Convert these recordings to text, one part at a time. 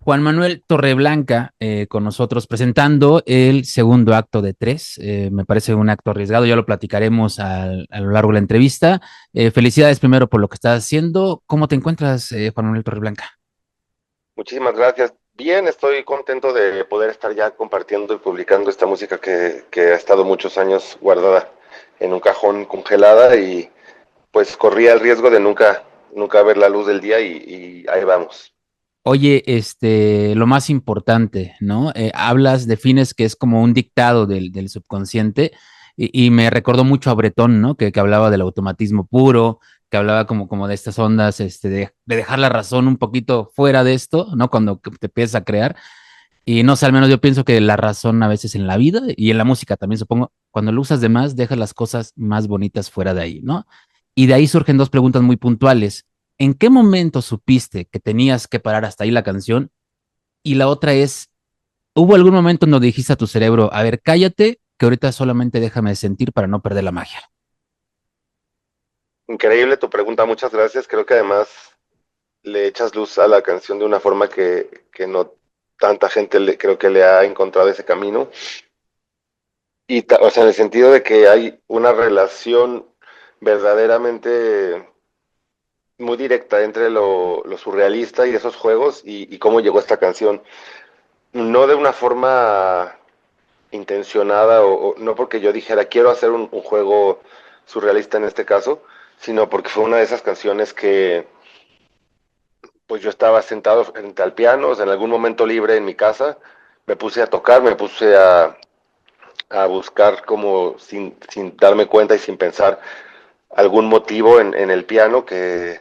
Juan Manuel Torreblanca con nosotros presentando el segundo acto de tres. Me parece un acto arriesgado, ya lo platicaremos a lo largo de la entrevista. Felicidades primero por lo que estás haciendo. ¿Cómo te encuentras, Juan Manuel Torreblanca? Muchísimas gracias. Bien, estoy contento de poder estar ya compartiendo y publicando esta música que ha estado muchos años guardada en un cajón congelada y pues corría el riesgo de nunca ver la luz del día y ahí vamos. Oye, lo más importante, ¿no? Hablas, defines que es como un dictado del subconsciente y me recordó mucho a Bretón, ¿no? Que hablaba del automatismo puro, que hablaba como de estas ondas, de dejar la razón un poquito fuera de esto, ¿no? Cuando te empiezas a crear. Y no sé, al menos yo pienso que la razón a veces en la vida y en la música también, supongo, cuando lo usas de más, dejas las cosas más bonitas fuera de ahí, ¿no? Y de ahí surgen dos preguntas muy puntuales. ¿En qué momento supiste que tenías que parar hasta ahí la canción? Y la otra es, ¿hubo algún momento en donde dijiste a tu cerebro, a ver, cállate, que ahorita solamente déjame sentir para no perder la magia? Increíble tu pregunta, muchas gracias. Creo que además le echas luz a la canción de una forma que no tanta gente creo que le ha encontrado ese camino. O sea, en el sentido de que hay una relación verdaderamente muy directa entre lo surrealista y esos juegos y cómo llegó esta canción. No de una forma intencionada o no porque yo dijera quiero hacer un juego surrealista en este caso, sino porque fue una de esas canciones que pues yo estaba sentado frente al piano, o sea, en algún momento libre en mi casa, me puse a tocar, me puse a buscar como sin darme cuenta y sin pensar algún motivo en el piano que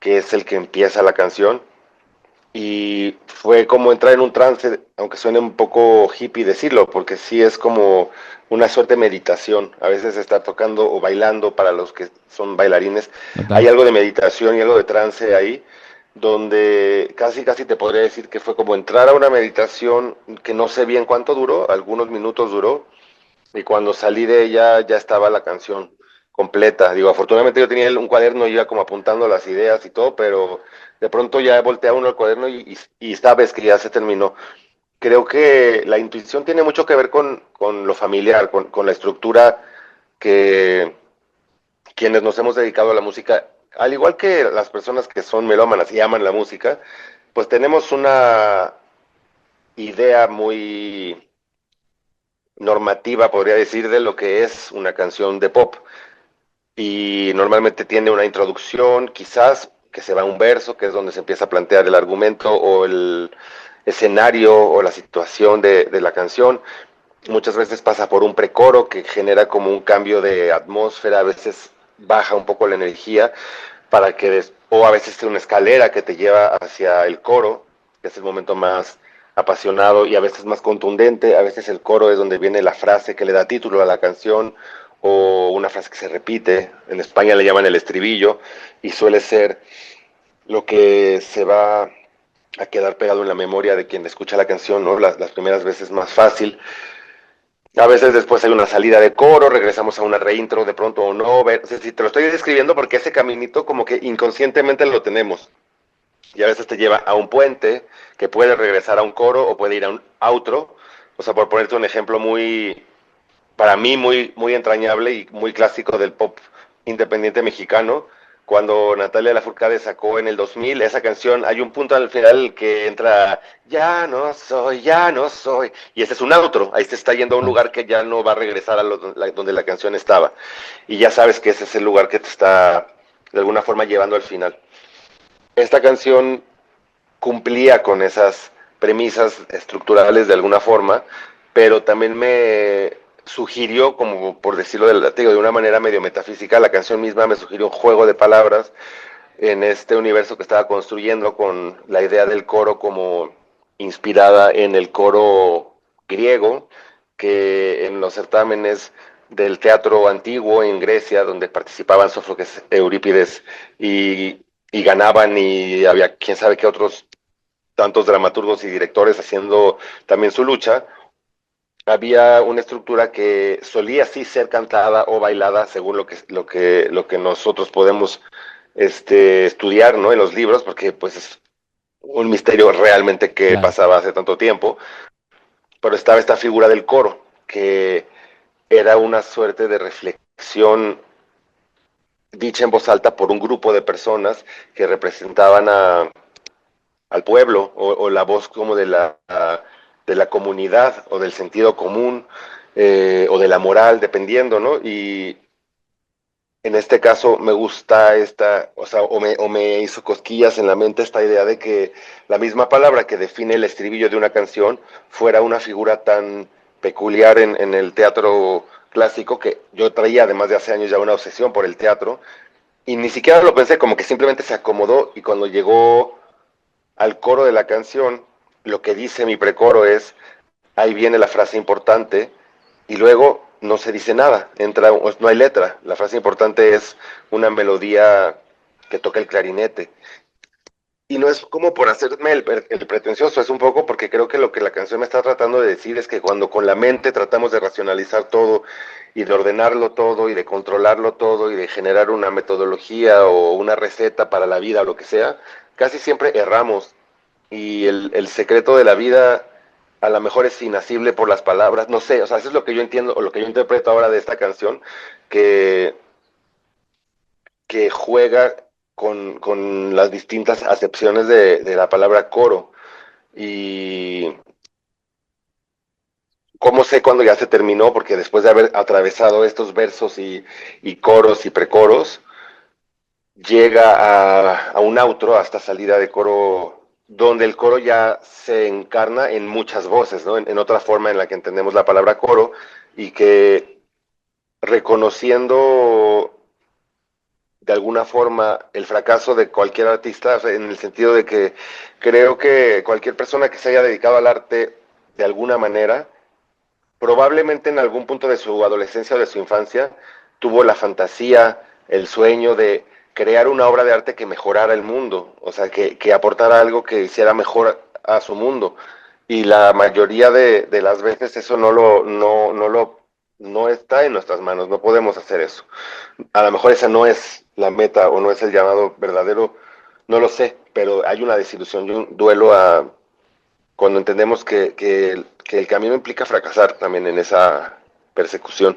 es el que empieza la canción. Y fue como entrar en un trance, aunque suene un poco hippie decirlo, porque sí es como una suerte de meditación. A veces estar tocando o bailando para los que son bailarines, hay Total. algo de meditación y algo de trance ahí, donde casi te podría decir que fue como entrar a una meditación que no sé bien cuánto duró, algunos minutos duró, y cuando salí de ella ya estaba la canción completa. Digo, afortunadamente yo tenía un cuaderno y iba como apuntando las ideas y todo, pero de pronto ya voltea uno al cuaderno y sabes que ya se terminó. Creo que la intuición tiene mucho que ver con lo familiar, con la estructura que quienes nos hemos dedicado a la música, al igual que las personas que son melómanas y aman la música, pues tenemos una idea muy normativa, podría decir, de lo que es una canción de pop. Y normalmente tiene una introducción, quizás que se va a un verso, que es donde se empieza a plantear el argumento o el escenario o la situación de la canción. Muchas veces pasa por un precoro que genera como un cambio de atmósfera, a veces baja un poco la energía para o a veces es una escalera que te lleva hacia el coro, que es el momento más apasionado y a veces más contundente, a veces el coro es donde viene la frase que le da título a la canción o una frase que se repite, en España le llaman el estribillo y suele ser lo que se va a quedar pegado en la memoria de quien escucha la canción, ¿no? Las primeras veces más fácil. A veces después hay una salida de coro, regresamos a una reintro de pronto o no. O sea, si te lo estoy describiendo porque ese caminito como que inconscientemente lo tenemos. Y a veces te lleva a un puente que puede regresar a un coro o puede ir a un outro. O sea, por ponerte un ejemplo para mí muy entrañable y muy clásico del pop independiente mexicano. Cuando Natalia Lafourcade sacó en el 2000 esa canción, hay un punto al final que entra, ya no soy, y ese es un outro, ahí se está yendo a un Padre. lugar que ya no va a regresar donde la canción estaba, y ya sabes que ese es el lugar que te está de alguna forma llevando al final. Esta canción cumplía con esas premisas estructurales de alguna forma, pero también me sugirió, como por decirlo de una manera medio metafísica, la canción misma me sugirió un juego de palabras en este universo que estaba construyendo con la idea del coro como inspirada en el coro griego, que en los certámenes del teatro antiguo en Grecia, donde participaban Sófocles, Eurípides y ganaban y había quién sabe qué otros tantos dramaturgos y directores haciendo también su lucha, había una estructura que solía sí ser cantada o bailada según lo que nosotros podemos estudiar, ¿no? En los libros, porque pues un misterio realmente que Claro, pasaba hace tanto tiempo, pero estaba esta figura del coro, que era una suerte de reflexión dicha en voz alta por un grupo de personas que representaban al pueblo o la voz como de la comunidad o del sentido común o de la moral, dependiendo, ¿no? Y en este caso me gusta esta, o sea, o me hizo cosquillas en la mente esta idea de que la misma palabra que define el estribillo de una canción fuera una figura tan peculiar en el teatro clásico, que yo traía además de hace años ya una obsesión por el teatro, y ni siquiera lo pensé, como que simplemente se acomodó, y cuando llegó al coro de la canción, lo que dice mi precoro es, ahí viene la frase importante, y luego no se dice nada, entra, no hay letra, la frase importante es una melodía que toca el clarinete. Y no es como por hacerme el pretencioso, es un poco porque creo que lo que la canción me está tratando de decir es que cuando con la mente tratamos de racionalizar todo y de ordenarlo todo y de controlarlo todo y de generar una metodología o una receta para la vida o lo que sea, casi siempre erramos. Y el secreto de la vida a lo mejor es inasible por las palabras, no sé, o sea, eso es lo que yo entiendo o lo que yo interpreto ahora de esta canción, que que juega con las distintas acepciones de la palabra coro. Y cómo sé cuándo ya se terminó, porque después de haber atravesado estos versos y coros y precoros, llega a un outro, hasta salida de coro, donde el coro ya se encarna en muchas voces, ¿no? En otra forma en la que entendemos la palabra coro, y que reconociendo de alguna forma el fracaso de cualquier artista, o sea, en el sentido de que creo que cualquier persona que se haya dedicado al arte de alguna manera, probablemente en algún punto de su adolescencia o de su infancia, tuvo la fantasía, el sueño de crear una obra de arte que mejorara el mundo, o sea, que aportara algo que hiciera mejor a su mundo. Y la mayoría de las veces eso no está en nuestras manos, no podemos hacer eso. A lo mejor esa no es la meta o no es el llamado verdadero, no lo sé, pero hay una desilusión y un duelo cuando entendemos que el camino implica fracasar también en esa persecución.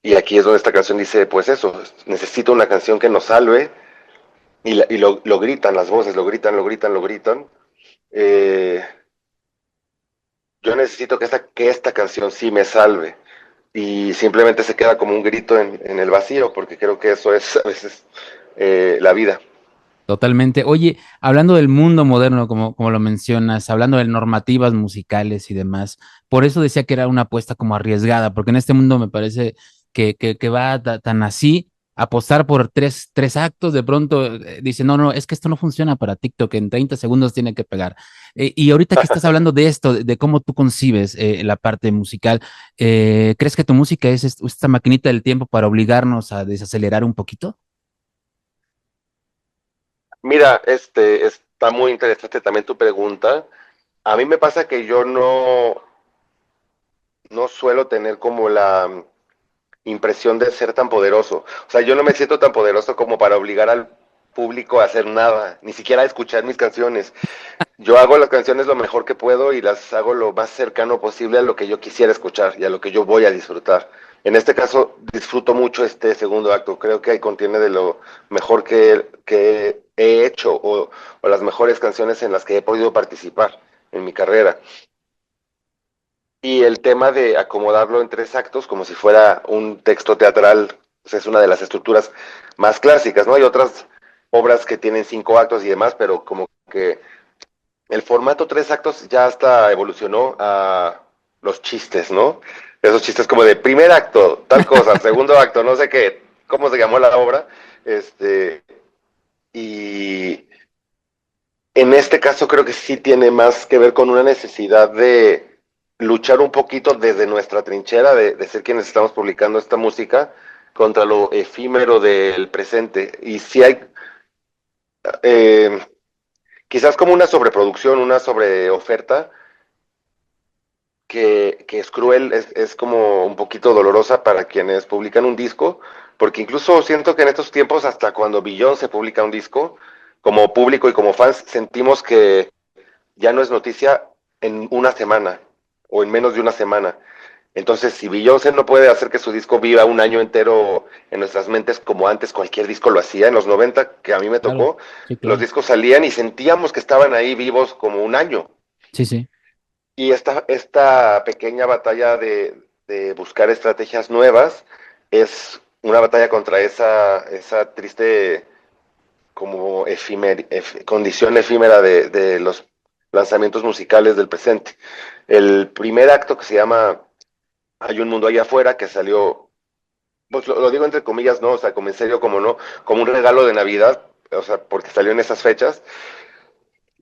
Y aquí es donde esta canción dice, pues eso, necesito una canción que nos salve, y lo gritan las voces, lo gritan, lo gritan, lo gritan. Eh, yo necesito que esta canción sí me salve, y simplemente se queda como un grito en el vacío, porque creo que eso es a veces la vida. totalmente. Oye, hablando del mundo moderno, como lo mencionas, hablando de normativas musicales y demás, por eso decía que era una apuesta como arriesgada, porque en este mundo me parece que va tan así, apostar por tres actos, de pronto dice, no, no, es que esto no funciona para TikTok, en 30 segundos tiene que pegar. Y ahorita que estás hablando de esto, de cómo tú concibes la parte musical, ¿crees que tu música es esta maquinita del tiempo para obligarnos a desacelerar un poquito? Mira, está muy interesante también tu pregunta. A mí me pasa que yo no suelo tener como la impresión de ser tan poderoso. O sea, yo no me siento tan poderoso como para obligar al público a hacer nada, ni siquiera a escuchar mis canciones. Yo hago las canciones lo mejor que puedo y las hago lo más cercano posible a lo que yo quisiera escuchar y a lo que yo voy a disfrutar. En este caso, disfruto mucho este segundo acto. Creo que ahí contiene de lo mejor que he hecho o las mejores canciones en las que he podido participar en mi carrera. Y el tema de acomodarlo en tres actos, como si fuera un texto teatral, pues es una de las estructuras más clásicas, ¿no? Hay otras obras que tienen cinco actos y demás, pero como que el formato tres actos ya hasta evolucionó a los chistes, ¿no? Esos chistes como de primer acto, tal cosa, segundo acto, no sé qué, cómo se llamó la obra, este, y en este caso creo que sí tiene más que ver con una necesidad de luchar un poquito desde nuestra trinchera, de ser quienes estamos publicando esta música, contra lo efímero del presente. Y si hay eh, quizás como una sobreproducción, una sobreoferta, que es cruel, es como un poquito dolorosa para quienes publican un disco, porque incluso siento que en estos tiempos, hasta cuando Beyoncé publica un disco, como público y como fans sentimos que ya no es noticia en una semana o en menos de una semana. Entonces, si Beyoncé no puede hacer que su disco viva un año entero en nuestras mentes como antes cualquier disco lo hacía, en los 90 que a mí me Claro, tocó, sí, los claro. discos salían y sentíamos que estaban ahí vivos como un año. Sí, sí, Y esta pequeña batalla de buscar estrategias nuevas es una batalla contra esa triste como condición efímera de los lanzamientos musicales del presente. El primer acto que se llama Hay un mundo allá afuera, que salió, pues lo digo entre comillas, no, o sea, como en serio, como no, como un regalo de Navidad, o sea, porque salió en esas fechas,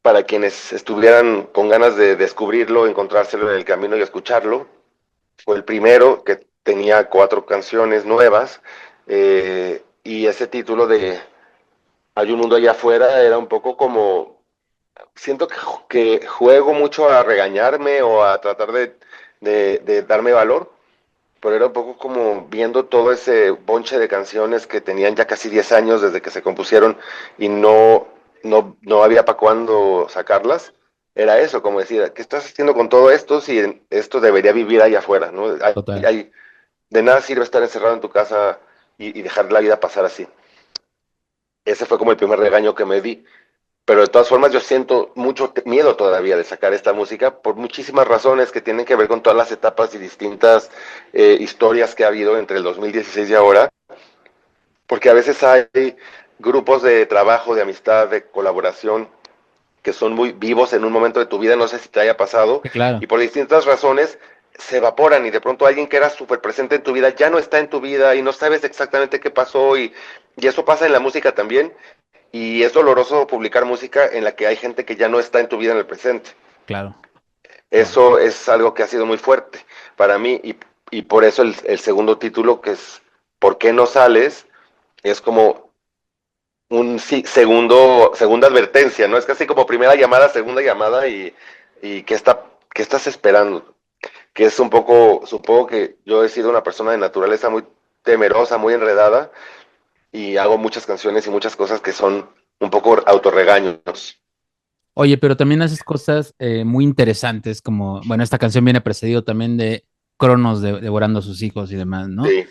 para quienes estuvieran con ganas de descubrirlo, encontrárselo en el camino y escucharlo. Fue el primero que tenía 4 canciones nuevas, y ese título de Hay un mundo allá afuera era un poco como, siento que juego mucho a regañarme o a tratar de darme valor, pero era un poco como viendo todo ese bonche de canciones que tenían ya casi 10 años desde que se compusieron y no había para cuándo sacarlas. Era eso, como decir, ¿qué estás haciendo con todo esto si esto debería vivir allá afuera? ¿No? total. De nada sirve estar encerrado en tu casa y dejar la vida pasar así. Ese fue como el primer regaño que me di. Pero de todas formas yo siento mucho miedo todavía de sacar esta música por muchísimas razones que tienen que ver con todas las etapas y distintas historias que ha habido entre el 2016 y ahora, porque a veces hay grupos de trabajo, de amistad, de colaboración que son muy vivos en un momento de tu vida, no sé si te haya pasado, Sí, claro. y por distintas razones se evaporan y de pronto alguien que era súper presente en tu vida ya no está en tu vida y no sabes exactamente qué pasó y eso pasa en la música también. Y es doloroso publicar música en la que hay gente que ya no está en tu vida en el presente. Claro. Wow. Eso es algo que ha sido muy fuerte para mí y por eso el segundo título, que es ¿Por qué no sales? Es como un sí, segunda advertencia, ¿no? Es casi como primera llamada, segunda llamada y ¿qué estás esperando? Que es un poco, supongo que yo he sido una persona de naturaleza muy temerosa, muy enredada y hago muchas canciones y muchas cosas que son un poco autorregaños. Oye, pero también haces cosas muy interesantes, como, bueno, esta canción viene precedido también de Cronos devorando a sus hijos y demás, ¿no? Sí.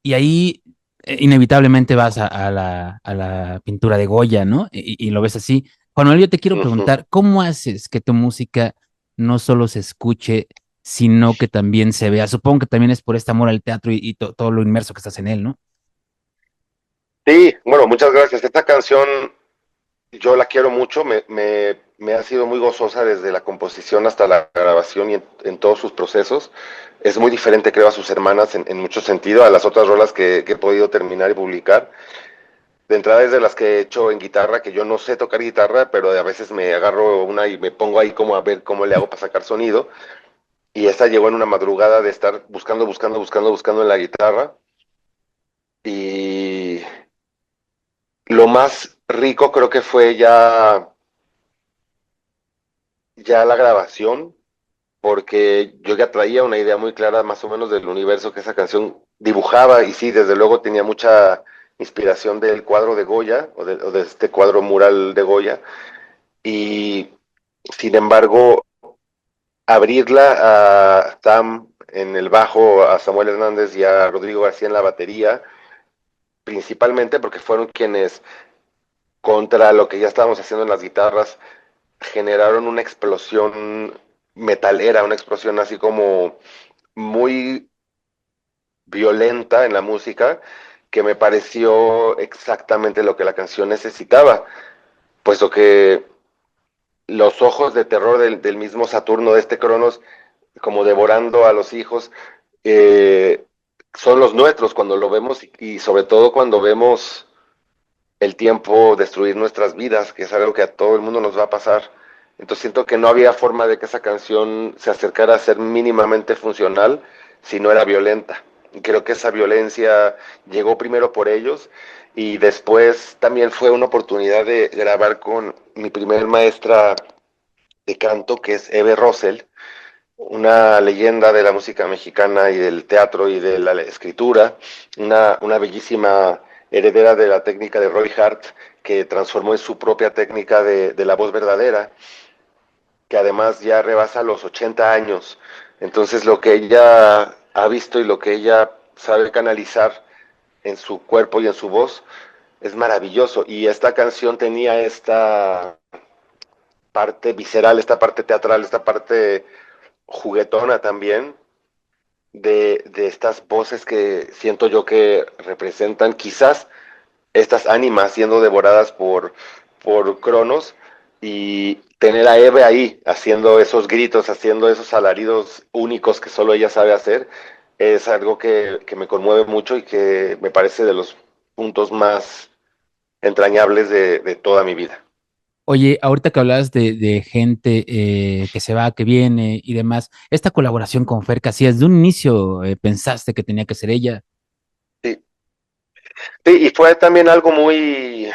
Y ahí inevitablemente vas a la pintura de Goya, ¿no? Y lo ves así. Juan Manuel, yo te quiero Ujú. preguntar, ¿cómo haces que tu música no solo se escuche, sino que también se vea? Supongo que también es por este amor al teatro y todo lo inmerso que estás en él, ¿no? Sí, bueno, muchas gracias. Esta canción yo la quiero mucho, me ha sido muy gozosa desde la composición hasta la grabación y en todos sus procesos. Es muy diferente, creo, a sus hermanas en mucho sentido, a las otras rolas que he podido terminar y publicar. De entrada es de las que he hecho en guitarra, que yo no sé tocar guitarra, pero a veces me agarro una y me pongo ahí como a ver cómo le hago para sacar sonido. Y esta llegó en una madrugada de estar buscando en la guitarra. Y lo más rico creo que fue ya la grabación, porque yo ya traía una idea muy clara más o menos del universo que esa canción dibujaba y sí, desde luego tenía mucha inspiración del cuadro de Goya o de este cuadro mural de Goya y sin embargo abrirla a Tam en el bajo, a Samuel Hernández y a Rodrigo García en la batería, principalmente porque fueron quienes contra lo que ya estábamos haciendo en las guitarras generaron una explosión metalera, una explosión así como muy violenta en la música, que me pareció exactamente lo que la canción necesitaba, puesto que los ojos de terror del mismo Saturno, de este Cronos, como devorando a los hijos, eh, son los nuestros cuando lo vemos y sobre todo cuando vemos el tiempo destruir nuestras vidas, que es algo que a todo el mundo nos va a pasar. Entonces siento que no había forma de que esa canción se acercara a ser mínimamente funcional si no era violenta. Y creo que esa violencia llegó primero por ellos y después también fue una oportunidad de grabar con mi primer maestra de canto, que es Eve Rosell, una leyenda de la música mexicana y del teatro y de la escritura, una bellísima heredera de la técnica de Roy Hart, que transformó en su propia técnica de la voz verdadera, que además ya rebasa los 80 años. Entonces lo que ella ha visto y lo que ella sabe canalizar en su cuerpo y en su voz es maravilloso. Y esta canción tenía esta parte visceral, esta parte teatral, esta parte juguetona también, de estas voces que siento yo que representan quizás estas ánimas siendo devoradas por Cronos, y tener a Eve ahí haciendo esos gritos, haciendo esos alaridos únicos que solo ella sabe hacer, es algo que me conmueve mucho y que me parece de los puntos más entrañables de toda mi vida. Oye, ahorita que hablabas de gente que se va, que viene y demás, esta colaboración con Fer Casillas, ¿de un inicio pensaste que tenía que ser ella? Sí, sí, y fue también algo muy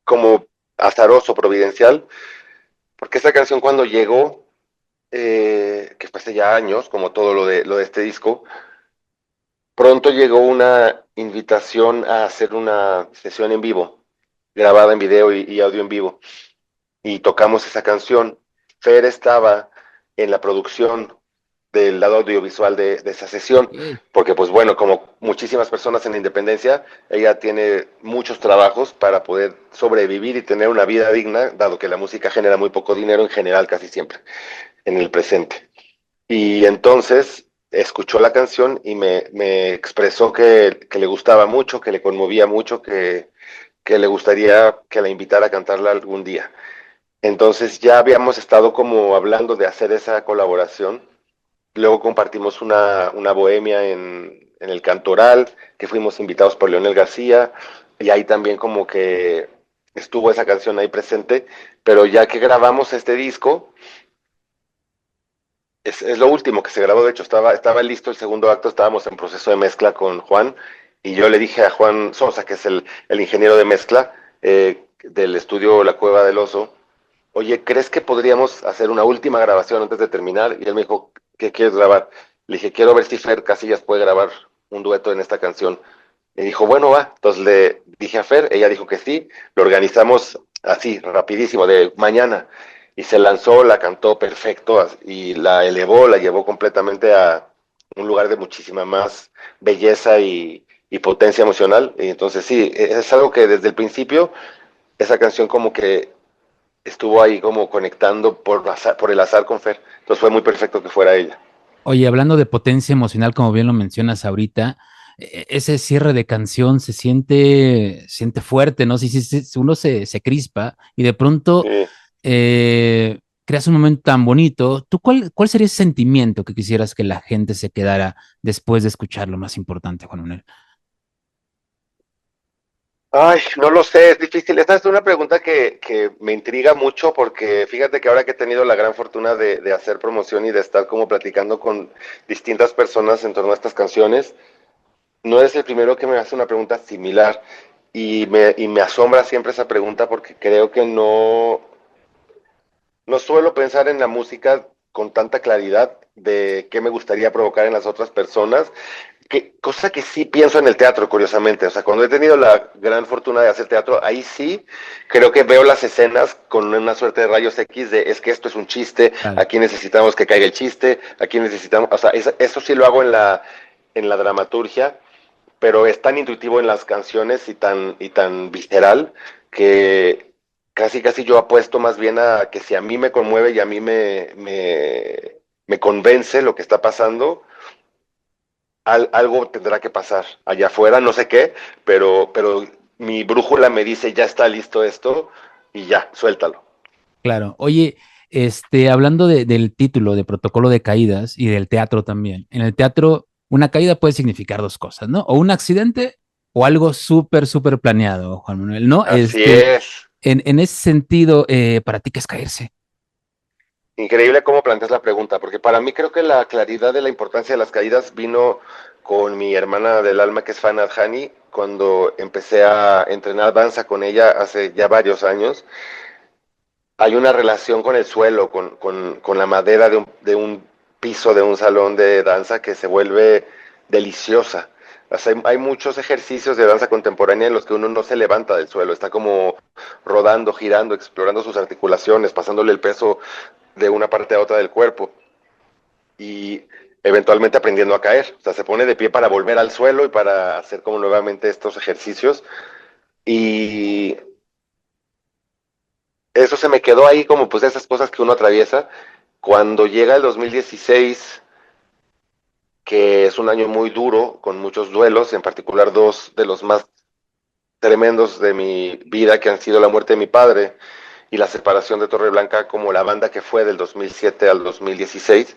como azaroso, providencial, porque esa canción cuando llegó, que fue hace ya años, como todo lo de este disco, pronto llegó una invitación a hacer una sesión en vivo, grabada en video y audio en vivo, y tocamos esa canción. Fer estaba en la producción del lado audiovisual de esa sesión, Ok. porque pues bueno, como muchísimas personas en la Independencia, ella tiene muchos trabajos para poder sobrevivir y tener una vida digna, dado que la música genera muy poco dinero en general, casi siempre, en el presente. Y entonces escuchó la canción y me expresó que le gustaba mucho, que le conmovía mucho, que le gustaría que la invitara a cantarla algún día. Entonces ya habíamos estado como hablando de hacer esa colaboración. Luego compartimos una bohemia en el Cantoral, que fuimos invitados por Leonel García, y ahí también como que estuvo esa canción ahí presente, pero ya que grabamos este disco, es lo último que se grabó. De hecho estaba listo el segundo acto, estábamos en proceso de mezcla con Juan, y yo le dije a Juan Sosa, que es el ingeniero de mezcla del estudio La Cueva del Oso, oye, ¿crees que podríamos hacer una última grabación antes de terminar? Y él me dijo, ¿qué quieres grabar? Le dije, quiero ver si Fer Casillas puede grabar un dueto en esta canción. Y dijo, bueno, va. Entonces le dije a Fer, ella dijo que sí, lo organizamos así, rapidísimo, de mañana. Y se lanzó, la cantó perfecto y la elevó, la llevó completamente a un lugar de muchísima más belleza y potencia emocional. Y entonces sí, es algo que desde el principio, esa canción como que estuvo ahí como conectando por el azar con Fer. Entonces fue muy perfecto que fuera ella. Oye, hablando de potencia emocional, como bien lo mencionas ahorita, ese cierre de canción siente fuerte, ¿no? Si uno se crispa y de pronto Sí. creas un momento tan bonito, ¿tú cuál sería ese sentimiento que quisieras que la gente se quedara después de escuchar lo más importante, Juan Manuel? Ay, no lo sé, es difícil. Esta es una pregunta que me intriga mucho, porque fíjate que ahora que he tenido la gran fortuna de hacer promoción y de estar como platicando con distintas personas en torno a estas canciones, no eres el primero que me hace una pregunta similar, y me asombra siempre esa pregunta, porque creo que no suelo pensar en la música con tanta claridad de qué me gustaría provocar en las otras personas, cosa que sí pienso en el teatro, curiosamente. O sea, cuando he tenido la gran fortuna de hacer teatro, ahí sí creo que veo las escenas con una suerte de rayos X de es que esto es un chiste, Claro. aquí necesitamos que caiga el chiste, aquí necesitamos, o sea, eso sí lo hago en la dramaturgia, pero es tan intuitivo en las canciones y tan visceral, que casi casi yo apuesto más bien a que si a mí me conmueve y a mí me convence lo que está pasando, algo tendrá que pasar allá afuera, no sé qué, pero mi brújula me dice, ya está listo esto, y ya, suéltalo. Claro. Oye, hablando del título de Protocolo de Caídas y del teatro también. En el teatro, una caída puede significar dos cosas, ¿no? O un accidente o algo súper planeado, Juan Manuel, ¿no? Así es. En ese sentido, ¿para ti qué es caerse? Increíble cómo planteas la pregunta, porque para mí creo que la claridad de la importancia de las caídas vino con mi hermana del alma, que es Fanat Hani, cuando empecé a entrenar danza con ella hace ya varios años. Hay una relación con el suelo, con la madera de un piso de un salón de danza, que se vuelve deliciosa. O sea, hay muchos ejercicios de danza contemporánea en los que uno no se levanta del suelo, está como rodando, girando, explorando sus articulaciones, pasándole el peso de una parte a otra del cuerpo y eventualmente aprendiendo a caer. O sea, se pone de pie para volver al suelo y para hacer como nuevamente estos ejercicios. Y eso se me quedó ahí como pues esas cosas que uno atraviesa. Cuando llega el 2016, que es un año muy duro, con muchos duelos, en particular dos de los más tremendos de mi vida, que han sido la muerte de mi padre y la separación de Torreblanca como la banda que fue del 2007 al 2016.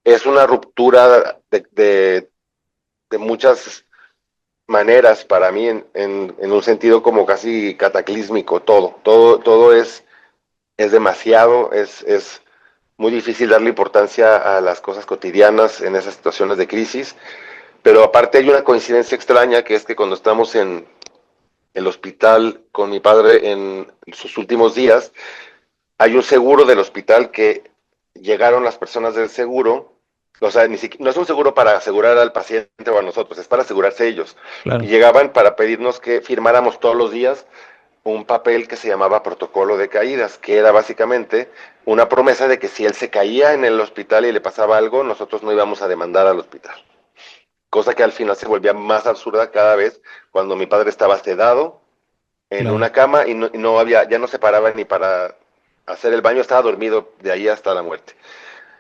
Es una ruptura de muchas maneras para mí en un sentido como casi cataclísmico. Todo es demasiado, es muy difícil darle importancia a las cosas cotidianas en esas situaciones de crisis, pero aparte hay una coincidencia extraña que es que cuando estamos en el hospital con mi padre en sus últimos días, hay un seguro del hospital que llegaron las personas del seguro, o sea, ni siquiera, no es un seguro para asegurar al paciente o a nosotros, es para asegurarse ellos. Y Claro. llegaban para pedirnos que firmáramos todos los días un papel que se llamaba protocolo de caídas, que era básicamente una promesa de que si él se caía en el hospital y le pasaba algo, nosotros no íbamos a demandar al hospital. Cosa que al final se volvía más absurda cada vez cuando mi padre estaba sedado en Claro. una cama y no había, ya no se paraba ni para hacer el baño, estaba dormido de ahí hasta la muerte.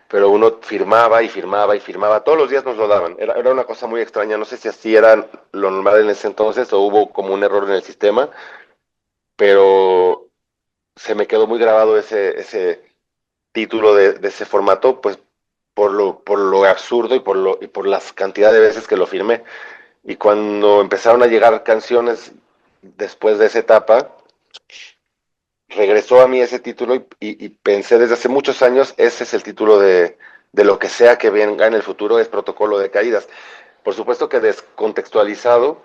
Pero uno firmaba y firmaba y firmaba, todos los días nos lo daban. Era una cosa muy extraña, no sé si así era lo normal en ese entonces o hubo como un error en el sistema, pero se me quedó muy grabado ese título de ese formato, pues por lo absurdo y por las cantidades de veces que lo firmé. Y cuando empezaron a llegar canciones después de esa etapa, regresó a mí ese título y pensé desde hace muchos años, ese es el título de lo que sea que venga en el futuro, es Protocolo de Caídas. Por supuesto que descontextualizado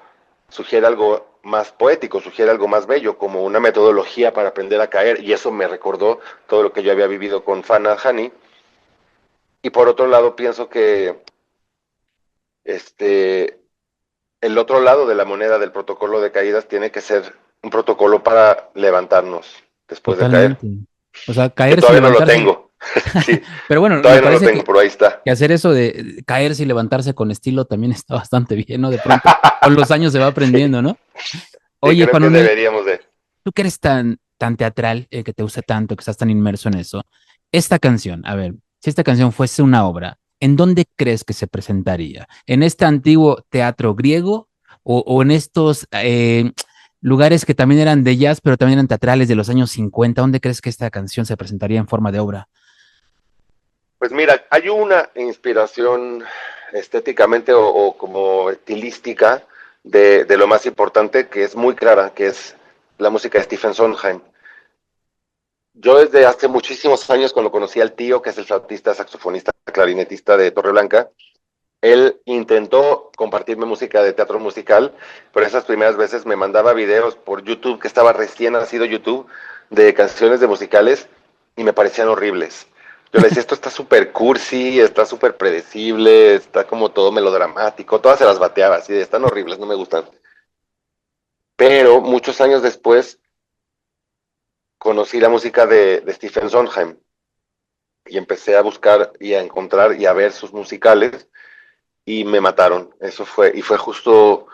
sugiere algo más poético, sugiere algo más bello, como una metodología para aprender a caer, y eso me recordó todo lo que yo había vivido con Fana Hani. Y por otro lado, pienso que este, el otro lado de la moneda del protocolo de caídas tiene que ser un protocolo para levantarnos después de caer, Totalmente. O sea, que caerse y todavía no lo levantarse. tengo. Sí, Pero bueno, me todavía no lo parece tengo, pero ahí está. que hacer eso de caerse y levantarse con estilo también está bastante bien, ¿no? De pronto, con los años se va Sí, aprendiendo, ¿no? sí, Oye, creo Juan que Manuel, deberíamos de. tú que eres tan teatral, que te gusta tanto, que estás tan inmerso en eso, esta canción, a ver, si esta canción fuese una obra, ¿en dónde crees que se presentaría? ¿En este antiguo teatro griego o en estos lugares que también eran de jazz, pero también eran teatrales de los años 50? ¿Dónde crees que esta canción se presentaría en forma de obra? Pues mira, hay una inspiración estéticamente o como estilística de lo más importante que es muy clara, que es la música de Stephen Sondheim. Yo desde hace muchísimos años, cuando conocí al tío, que es el flautista, saxofonista, clarinetista de Torreblanca, él intentó compartirme música de teatro musical, pero esas primeras veces me mandaba videos por YouTube, que estaba recién nacido YouTube, de canciones de musicales y me parecían horribles. Yo le decía, esto está súper cursi, está súper predecible, está como todo melodramático, todas se las bateaba, así de, están horribles, no me gustan. Pero muchos años después conocí la música de Stephen Sondheim y empecé a buscar y a encontrar y a ver sus musicales y me mataron. Eso fue, y fue justo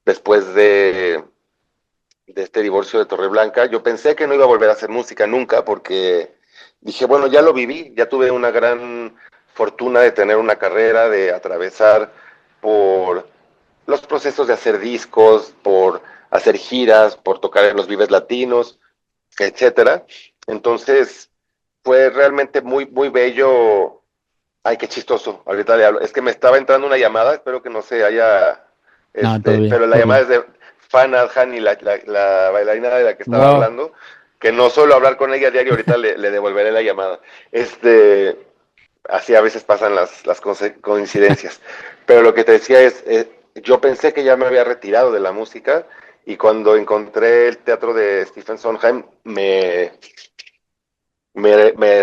después de este divorcio de Torreblanca. Yo pensé que no iba a volver a hacer música nunca porque dije, bueno, ya lo viví, ya tuve una gran fortuna de tener una carrera, de atravesar por los procesos de hacer discos, por hacer giras, por tocar en los Vives Latinos, etcétera. Entonces, fue realmente muy bello. Ay, qué chistoso. Ahorita le hablo. Es que me estaba entrando una llamada, espero que no se haya, No, todo bien, pero la todo llamada bien. es de Fana Hani, la bailarina de la que estaba Wow. hablando, que no suelo hablar con ella a diario, ahorita le devolveré la llamada. Este, así a veces pasan las coincidencias. Pero lo que te decía es, yo pensé que ya me había retirado de la música y cuando encontré el teatro de Stephen Sondheim me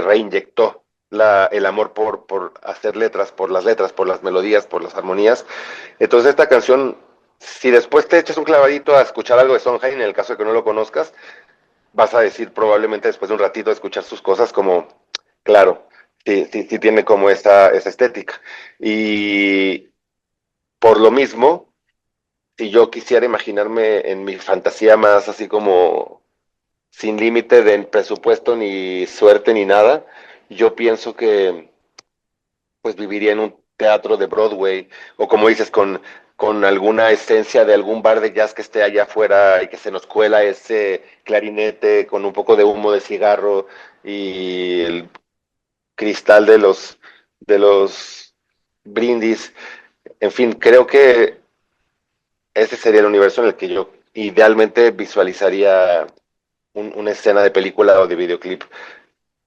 reinyectó. el amor por hacer letras, por las letras, por las melodías, por las armonías. Entonces esta canción, si después te echas un clavadito a escuchar algo de Sondheim, en el caso de que no lo conozcas, vas a decir probablemente después de un ratito de escuchar sus cosas como, claro, sí, sí, sí tiene como esa estética. Y por lo mismo, si yo quisiera imaginarme en mi fantasía más así como sin límite de presupuesto ni suerte ni nada, yo pienso que pues viviría en un teatro de Broadway o como dices, con alguna esencia de algún bar de jazz que esté allá afuera y que se nos cuela ese clarinete con un poco de humo de cigarro y el cristal de los brindis. En fin, creo que ese sería el universo en el que yo idealmente visualizaría una escena de película o de videoclip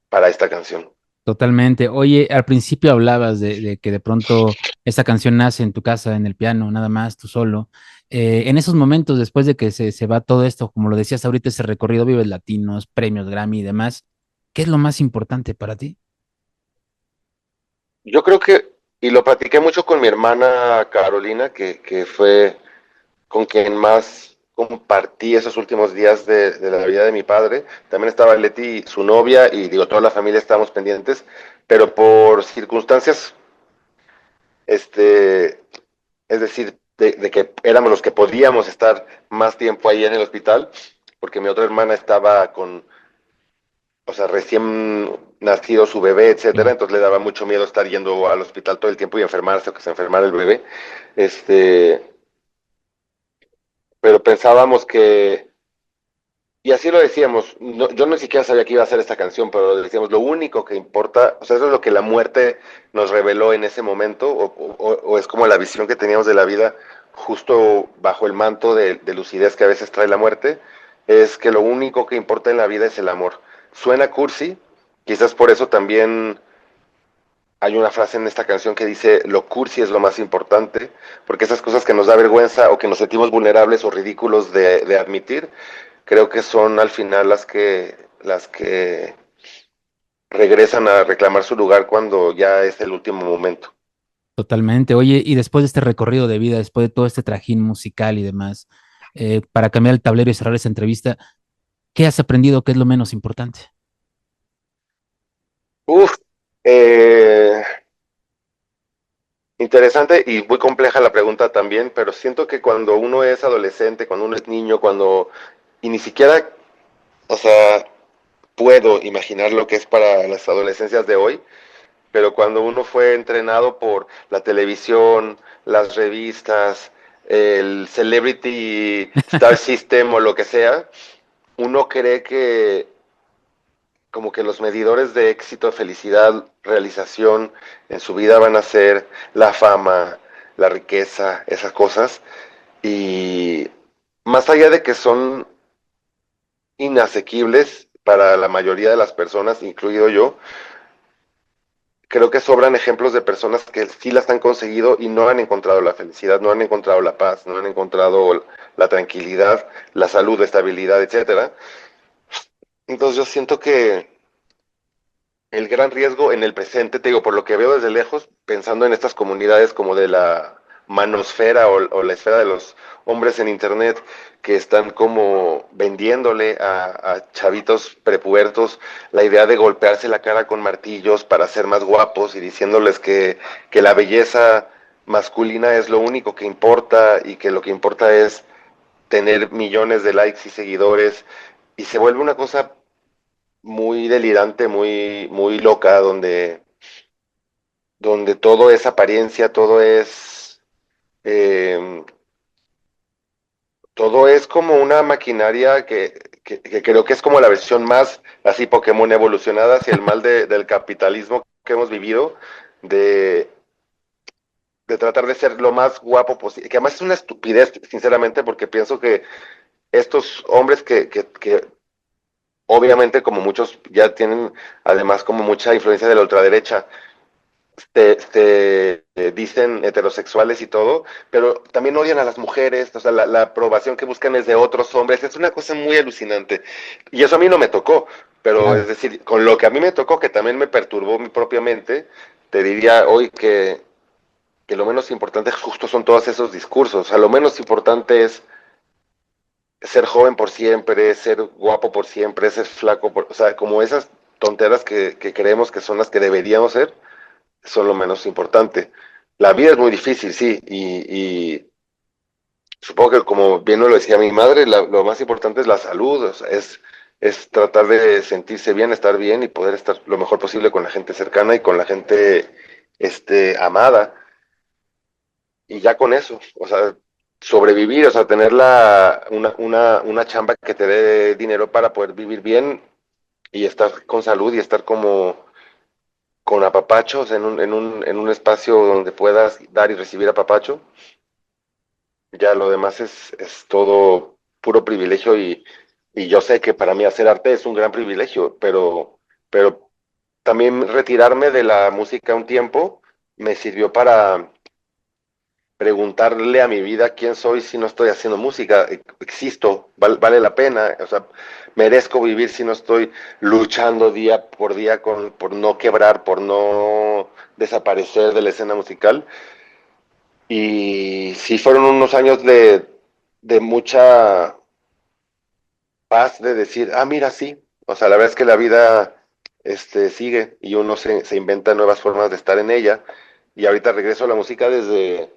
para esta canción. Totalmente. Oye, al principio hablabas de que de pronto esta canción nace en tu casa, en el piano, nada más, tú solo. En esos momentos, después de que se va todo esto, como lo decías ahorita, ese recorrido, Vives Latinos, premios Grammy y demás, ¿qué es lo más importante para ti? Yo creo que, y lo platiqué mucho con mi hermana Carolina, que fue con quien más compartí esos últimos días de la vida de mi padre. También estaba Leti, su novia, y digo, toda la familia estábamos pendientes, pero por circunstancias, este, es decir, de que éramos los que podíamos estar más tiempo ahí en el hospital, porque mi otra hermana estaba con, o sea, recién nacido su bebé, etcétera, Claro. entonces le daba mucho miedo estar yendo al hospital todo el tiempo y enfermarse o que se enfermara el bebé. Este, pero pensábamos que, y así lo decíamos, no, yo no siquiera sabía que iba a hacer esta canción, pero decíamos, lo único que importa, o sea, eso es lo que la muerte nos reveló en ese momento, o es como la visión que teníamos de la vida justo bajo el manto de lucidez que a veces trae la muerte, es que lo único que importa en la vida es el amor. Suena cursi, quizás por eso también hay una frase en esta canción que dice, lo cursi es lo más importante, porque esas cosas que nos da vergüenza o que nos sentimos vulnerables o ridículos de admitir, creo que son al final las que regresan a reclamar su lugar cuando ya es el último momento. Totalmente. Oye, y después de este recorrido de vida, después de todo este trajín musical y demás, para cambiar el tablero y cerrar esa entrevista, ¿qué has aprendido? ¿Qué es lo menos importante? Uf, interesante y muy compleja la pregunta también, pero siento que cuando uno es adolescente, cuando uno es niño, y ni siquiera, o sea, puedo imaginar lo que es para las adolescencias de hoy, pero cuando uno fue entrenado por la televisión, las revistas, el Celebrity Star System o lo que sea, uno cree que como que los medidores de éxito, felicidad, realización en su vida van a ser la fama, la riqueza, esas cosas. Y más allá de que son inasequibles para la mayoría de las personas, incluido yo, creo que sobran ejemplos de personas que sí las han conseguido y no han encontrado la felicidad, no han encontrado la paz, no han encontrado la tranquilidad, la salud, la estabilidad, etcétera. Entonces yo siento que el gran riesgo en el presente, te digo, por lo que veo desde lejos, pensando en estas comunidades como de la manosfera o la esfera de los hombres en internet que están como vendiéndole a chavitos prepubertos la idea de golpearse la cara con martillos para ser más guapos y diciéndoles que la belleza masculina es lo único que importa y que lo que importa es tener millones de likes y seguidores y se vuelve una cosa muy delirante, muy, muy loca, donde todo es apariencia, eh, todo es como una maquinaria que creo que es como la versión más así Pokémon evolucionada hacia el mal del capitalismo que hemos vivido, de, de tratar de ser lo más guapo posible, que además es una estupidez, sinceramente, porque pienso que estos hombres que obviamente como muchos ya tienen además como mucha influencia de la ultraderecha, dicen heterosexuales y todo, pero también odian a las mujeres, o sea, la aprobación que buscan es de otros hombres, es una cosa muy alucinante. Y eso a mí no me tocó, Pero es Claro. decir, con lo que a mí me tocó, que también me perturbó mi propia mente, te diría hoy que lo menos importante justo son todos esos discursos. O sea, lo menos importante es ser joven por siempre, ser guapo por siempre, ser flaco, o sea, como esas tonteras que creemos que son las que deberíamos ser, son lo menos importante. La vida es muy difícil, sí, y supongo que como bien lo decía mi madre, lo más importante es la salud, o sea, es tratar de sentirse bien, estar bien y poder estar lo mejor posible con la gente cercana y con la gente amada. Y ya con eso, o sea, sobrevivir, o sea, tener una chamba que te dé dinero para poder vivir bien y estar con salud y estar como con apapachos en un espacio donde puedas dar y recibir apapacho. Ya lo demás es todo puro privilegio y yo sé que para mí hacer arte es un gran privilegio, pero también retirarme de la música un tiempo me sirvió para preguntarle a mi vida quién soy si no estoy haciendo música, existo, vale la pena, o sea, merezco vivir si no estoy luchando día por día por no quebrar, por no desaparecer de la escena musical. Y sí fueron unos años de mucha paz, de decir, ah, mira, sí, o sea, la verdad es que la vida sigue y uno se inventa nuevas formas de estar en ella. Y ahorita regreso a la música desde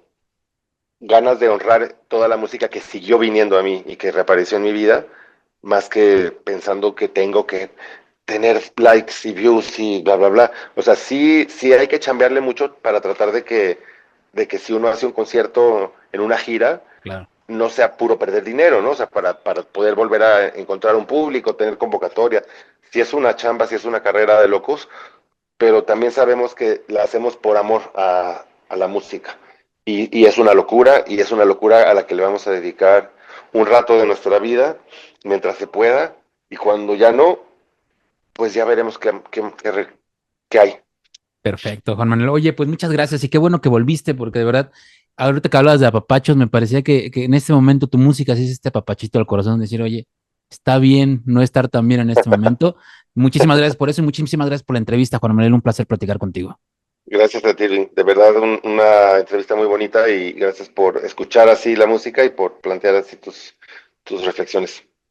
ganas de honrar toda la música que siguió viniendo a mí y que reapareció en mi vida, más que pensando que tengo que tener likes y views y bla, bla, bla. O sea, sí, sí hay que chambearle mucho para tratar de que si uno hace un concierto en una gira, Claro. no sea puro perder dinero, ¿no? O sea, para poder volver a encontrar un público, tener convocatoria. Si es una chamba, si es una carrera de locos, pero también sabemos que la hacemos por amor a la música. Y es una locura, y es una locura a la que le vamos a dedicar un rato de nuestra vida, mientras se pueda, y cuando ya no, pues ya veremos qué hay. Perfecto, Juan Manuel. Oye, pues muchas gracias y qué bueno que volviste, porque de verdad, ahorita que hablabas de apapachos, me parecía que en este momento tu música sí es este apapachito al corazón, decir, oye, está bien no estar tan bien en este momento. Muchísimas gracias por eso y muchísimas gracias por la entrevista, Juan Manuel. Un placer platicar contigo. Gracias a ti, de verdad una entrevista muy bonita y gracias por escuchar así la música y por plantear así tus reflexiones.